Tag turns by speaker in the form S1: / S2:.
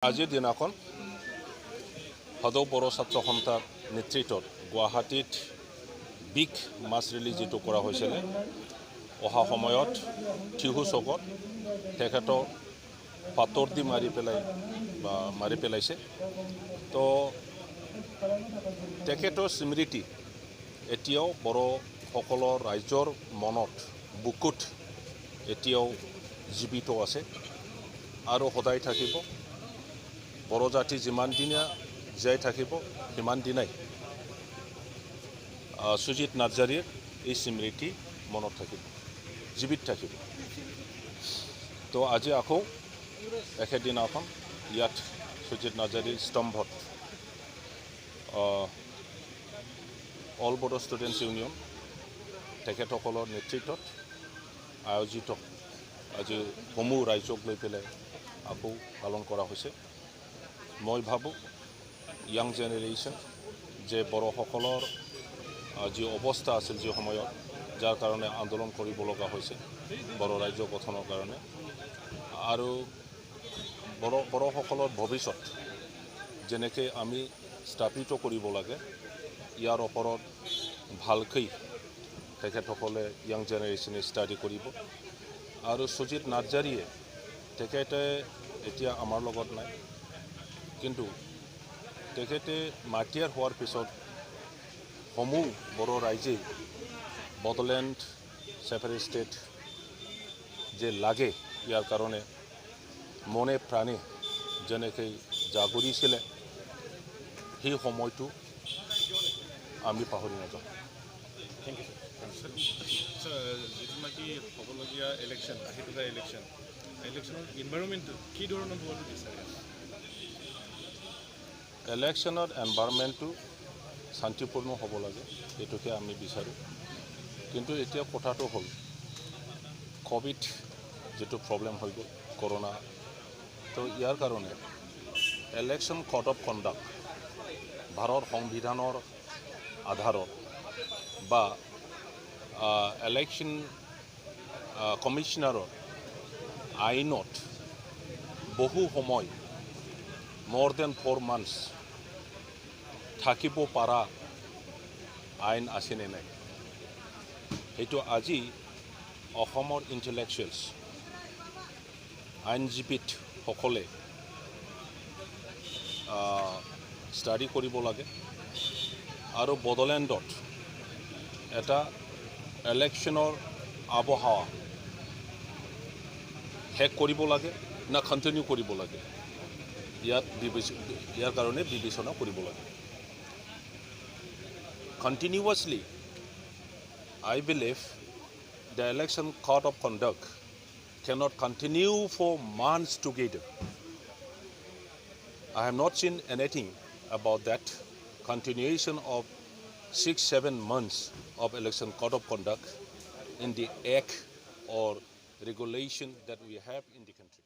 S1: আজিৰ দিনাখন সদৌ বড়ো ছাত্ৰ সন্থাৰ নেতৃত্বত গুৱাহাটীত বিগ মাছ ৰেলী যিটো কৰা হৈছিলে অহা সময়ত টিহু চকত তেখেতক পাতৰ দি মাৰি পেলাইছে তো তেখেতৰ স্মৃতি এতিয়াও বড়োসকলৰ ৰাইজৰ মনত বুকুত এতিয়াও জীৱিত আছে আৰু সদায় থাকিব। বড়ো জাতি যিমান দিনা জীয়াই থাকিব সিমান দিনাই সুজিত নাৰ্জাৰীৰ এই স্মৃতি মনত থাকিব, জীৱিত থাকিব। তো আজি আকৌ একেদিনাখন ইয়াত সুজিত নাৰ্জাৰীৰ স্তম্ভত অল বড়ো ষ্টুডেণ্টছ ইউনিয়ন তেখেতসকলৰ নেতৃত্বত আয়োজিত আজি সমূহ ৰাইজক লৈ পেলাই আকৌ পালন কৰা হৈছে। মই ভাবোঁ ইয়াং জেনেৰেশ্যন যে বড়োসকলৰ যি অৱস্থা আছিল যি সময়ত যাৰ কাৰণে আন্দোলন কৰিব লগা হৈছে বড়ো ৰাজ্য গঠনৰ কাৰণে আৰু বড়োসকলৰ ভৱিষ্যত যেনেকৈ আমি স্থাপিত কৰিব লাগে ইয়াৰ ওপৰত ভালকৈ তেখেতসকলে ইয়াং জেনেৰেশ্যনে ষ্টাডি কৰিব। আৰু সুজিত নাৰ্জাৰীয়ে তেখেতে এতিয়া আমাৰ লগত নাই, কিন্তু তেখেতে মাটিয়াৰ হোৱাৰ পিছত সমূহ বড়ো ৰাইজে বড়োলেণ্ড ছেপাৰেট ষ্টেট যে লাগে ইয়াৰ কাৰণে মনে প্ৰাণে যেনেকৈ জাগৰিছিলে সেই সময়টো আমি পাহৰি নাযাওঁ।
S2: Thank you sir. যিটো নেকি হ'বলগীয়া ইলেকশ্যন আহি থকা ইলেকশ্যনৰ এনভাইৰনমেণ্টটো কি ধৰণৰ হোৱাটো বিচাৰে?
S1: ইলেকশ্যনৰ এনভাইৰনমেণ্টটো শান্তিপূৰ্ণ হ'ব লাগে, এইটোকে আমি বিচাৰোঁ। কিন্তু এতিয়া কথাটো হ'ল ক'ভিড যিটো প্ৰব্লেম হৈ গ'ল কৰোণা, তো ইয়াৰ কাৰণে election code of conduct Bharat সংবিধানৰ আধাৰত বা ইলেকশ্যন কমিশ্যনাৰৰ আইনত বহু সময় more than 4 months থাকিব পৰা আইন আছেনে নাই, সেইটো আজি অসমৰ ইণ্টেলেকচুৱেলছ আইনজীৱীসকলে ষ্টাডি কৰিব লাগে আৰু বড়োলেণ্ডত এটা ইলেকশ্যনৰ আবহাৱা শেষ কৰিব লাগে না কণ্টিনিউ কৰিব লাগে, ইয়াৰ কাৰণে বিবেচনা কৰিব লাগে। Continuously, I believe the election code of conduct cannot continue for months together. I have not seen anything about that continuation of 6-7 months of election code of conduct in the act or regulation that we have in the country.